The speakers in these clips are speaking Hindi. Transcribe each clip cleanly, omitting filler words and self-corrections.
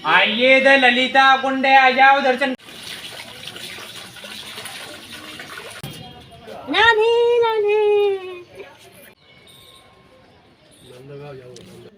आइए इधर ललिता कुंड है, आ जाओ दर्शन। राधे राधे।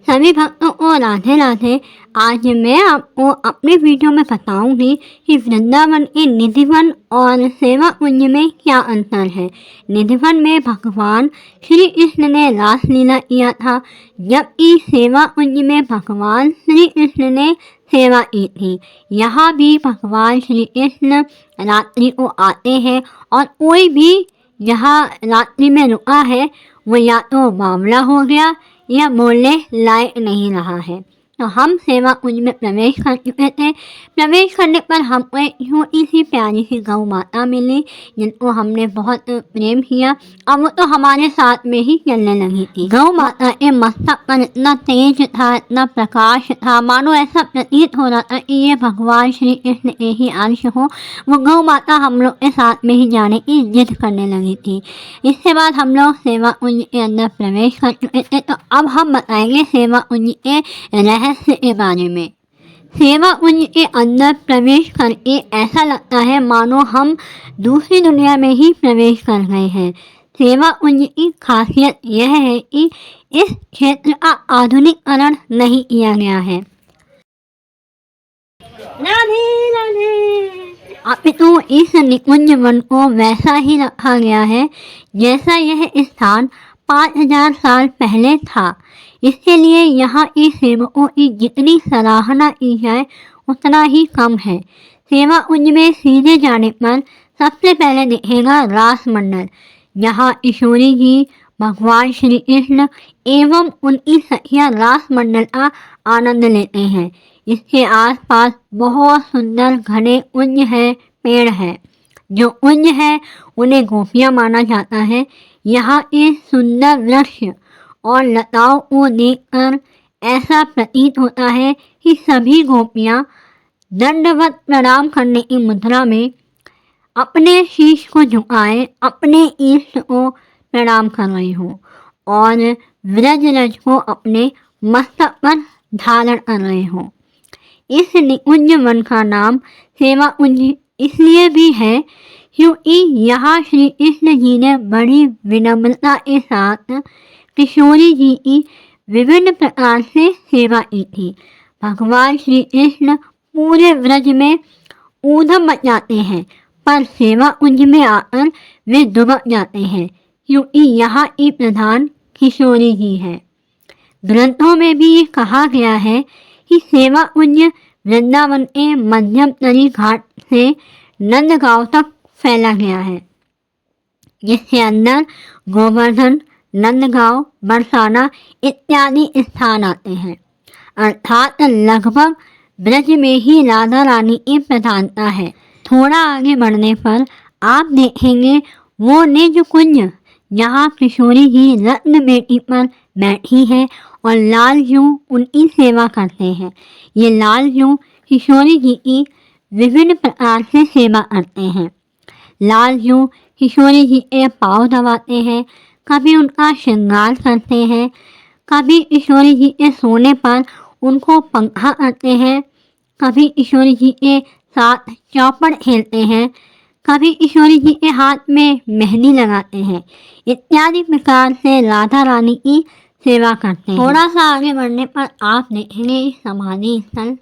सभी भक्तों को राधे राधे। आज मैं आपको अपने वीडियो में बताऊंगी कि वृंदावन के निधिवन और सेवा कुंज में क्या अंतर है। निधिवन में भगवान श्री कृष्ण ने रास लीला किया था, जबकि सेवा कुंज में भगवान श्री कृष्ण ने सेवा की थी। यहाँ भी भगवान श्री कृष्ण रात्रि को आते हैं और कोई भी जहाँ रात्रि में रुका है वो या तो बावला हो गया या बोलने लायक नहीं रहा है। तो हम सेवा कुंज में प्रवेश कर चुके थे। प्रवेश करने पर हमको एक छोटी सी प्यारी सी गौ माता मिली, जिनको हमने बहुत प्रेम किया और वो तो हमारे साथ में ही चलने लगी थी। गौ माता के मस्तक पर इतना तेज था, इतना प्रकाश था, मानो ऐसा प्रतीत हो रहा था कि ये भगवान श्री कृष्ण के ही अंश हो। वो गौ माता हम लोग के साथ में ही जाने की जिद करने लगी थी। इसके बाद हम लोग सेवा कुंज के अंदर प्रवेश कर चुके थे। तो अब हम बताएंगे सेवा कुंज के रहस्य के बारे में। सेवा कुंज के अंदर प्रवेश करके ऐसा लगता है मानो हम दूसरी दुनिया में ही प्रवेश कर गए हैं। सेवा कुंज की खासियत यह है कि इस क्षेत्र का आधुनिकीकरण नहीं किया गया है। राधे राधे। अब तो इस निकुंज वन को वैसा ही रखा गया है जैसा यह स्थान 5000 साल पहले था। इसके लिए यहाँ के सेवकों की जितनी सराहना की जाए उतना ही कम है। सेवा कुंज में सीधे जाने पर सबसे पहले दिखेगा रास मंडल, जहाँ किशोरी जी भगवान श्री कृष्ण एवं उनकी सखियाँ रास मंडल का आनंद लेते हैं। इसके आसपास बहुत सुंदर घने कुंज है, पेड़ है। जो कुंज है उन्हें गोपियाँ माना जाता है। यहाँ के सुंदर वृक्ष और लताओं को देखकर ऐसा प्रतीत होता है कि सभी गोपियाँ दंडवत प्रणाम करने की मुद्रा में अपने शीश को झुकाए अपने इष्ट को प्रणाम कर रही हो और व्रजरज को अपने मस्तक पर धारण कर रहे हो। इस निकुंज वन का नाम सेवा कुंज इसलिए भी है क्योंकि यहाँ श्री कृष्ण जी ने बड़ी विनम्रता के साथ किशोरी जी की विभिन्न प्रकार से सेवा की थी। भगवान श्री कृष्ण पूरे व्रज में ऊधम मचाते हैं, पर सेवा कुंज में आकर वे दुबक जाते हैं क्योंकि यहाँ की प्रधान किशोरी जी है। ग्रंथों में भी ये कहा गया है कि सेवा कुंज वृंदावन के मध्यमतरी घाट से नंदगांव तक फैला गया है, जिसके अंदर गोवर्धन, नंदगांव, बरसाना इत्यादि स्थान आते हैं। अर्थात लगभग ब्रज में ही राधा रानी की प्रधानता है। थोड़ा आगे बढ़ने पर आप देखेंगे वो निज कुंज, जहाँ किशोरी जी रत्न बेटी पर बैठी है और लाल जू उनकी सेवा करते हैं। ये लाल जू किशोरी जी की विभिन्न प्रकार से सेवा करते हैं। लाल जू किशोरी जी के पाँव दबाते हैं, कभी उनका श्रृंगार करते हैं, कभी किशोरी जी के सोने पर उनको पंखा करते हैं, कभी किशोरी जी के साथ चौपड़ खेलते हैं, कभी किशोरी जी के हाथ में मेहंदी लगाते हैं, इत्यादि प्रकार से राधा रानी की सेवा करते हैं। थोड़ा सा आगे बढ़ने पर आप देखेंगे समाधि स्थल,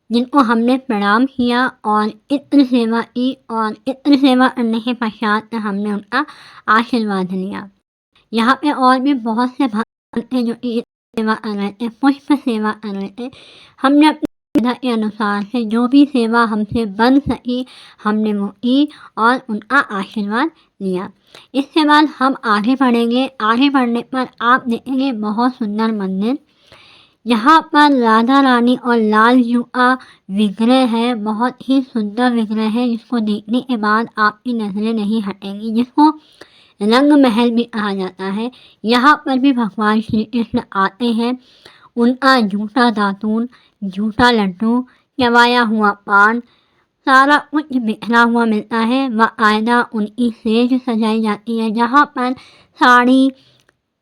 जिनको हमने प्रणाम किया और इत्र सेवा की और इत्र सेवा करने के पश्चात हमने उनका आशीर्वाद लिया। यहाँ पे और भी बहुत से भक्त थे जो इत्र सेवा कर रहे थे, पुष्प सेवा कर रहे थे। हमने अपनी सुविधा के अनुसार से जो भी सेवा हमसे बन सकी हमने वो की और उनका आशीर्वाद लिया। इसके बाद हम आगे बढ़ेंगे। आगे बढ़ने पर आप देखेंगे बहुत सुंदर मंदिर, यहाँ पर राधा रानी और लाल जू का विग्रह है। बहुत ही सुंदर विग्रह है, जिसको देखने के बाद आपकी नज़रें नहीं हटेंगी, जिसको रंग महल भी कहा जाता है। यहाँ पर भी भगवान श्री कृष्ण आते हैं। उनका झूठा दातून, झूठा लड्डू, चबाया हुआ पान, सारा कुछ बिखरा हुआ मिलता है। बाकायदा उनकी सेज सजाई जाती है, जहाँ पर साड़ी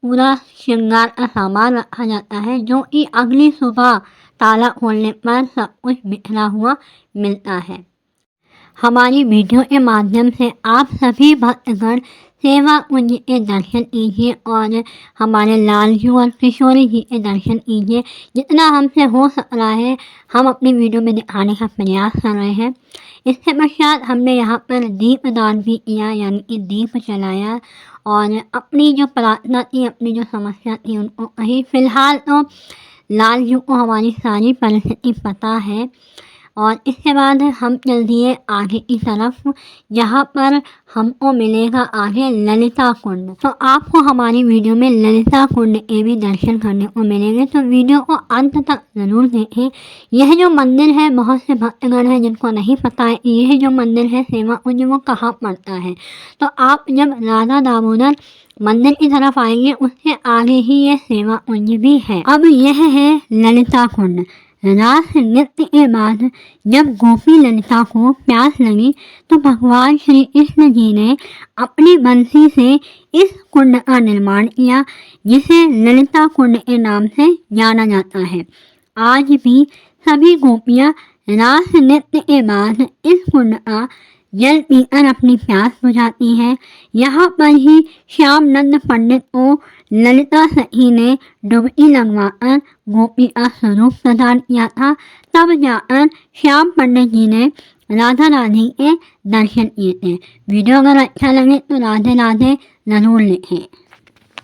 पूरा श्रृंगार का सामान रखा जाता है, जो कि अगली सुबह ताला खोलने पर सब कुछ बिखरा हुआ मिलता है। हमारी वीडियो के माध्यम से आप सभी भक्तगण सेवा कुंज के दर्शन कीजिए और हमारे लाल जी और किशोरी जी के दर्शन कीजिए। जितना हमसे हो सक रहा है हम अपनी वीडियो में दिखाने का प्रयास कर रहे हैं। इसके पश्चात हमने यहाँ पर दीपदान भी किया, यानी कि दीप जलाया और अपनी जो प्रार्थना थी, अपनी जो समस्या थी उनको कही। फ़िलहाल तो लाल जी को हमारी सारी परिस्थिति पता है और इसके बाद हम चल दिए आगे की तरफ, जहाँ पर हमको मिलेगा आगे ललिता कुंड। तो आपको हमारी वीडियो में ललिता कुंड के भी दर्शन करने को मिलेंगे, तो वीडियो को अंत तक ज़रूर देखें। यह जो मंदिर है, बहुत से भक्तगण हैं जिनको नहीं पता है कि यह जो मंदिर है सेवा कुंज वो कहाँ पड़ता है। तो आप जब राधा दामोदर मंदिर की तरफ आएंगे उसके आगे ही ये सेवा कुंज भी है। अब यह है ललिता कुंड। रास नृत्य के बाद जब गोपी ललिता को प्यास लगी तो भगवान श्री कृष्ण जी ने अपनी बंसी से इस कुंड का निर्माण किया, जिसे ललिता कुंड के नाम से जाना जाता है। आज भी सभी गोपियाँ रास नृत्य के बाद इस कुंड का जल पीकर अपनी प्यास बुझाती है। यहाँ पर ही श्याम नंद पंडित को ललिता सखी ने डुबकी लगवाकर गोपी का स्वरूप प्रदान किया था। तब जाकर श्याम पंडित जी ने राधा रानी के दर्शन किए थे। वीडियो अगर अच्छा लगे तो राधे राधे ज़रूर लिखें।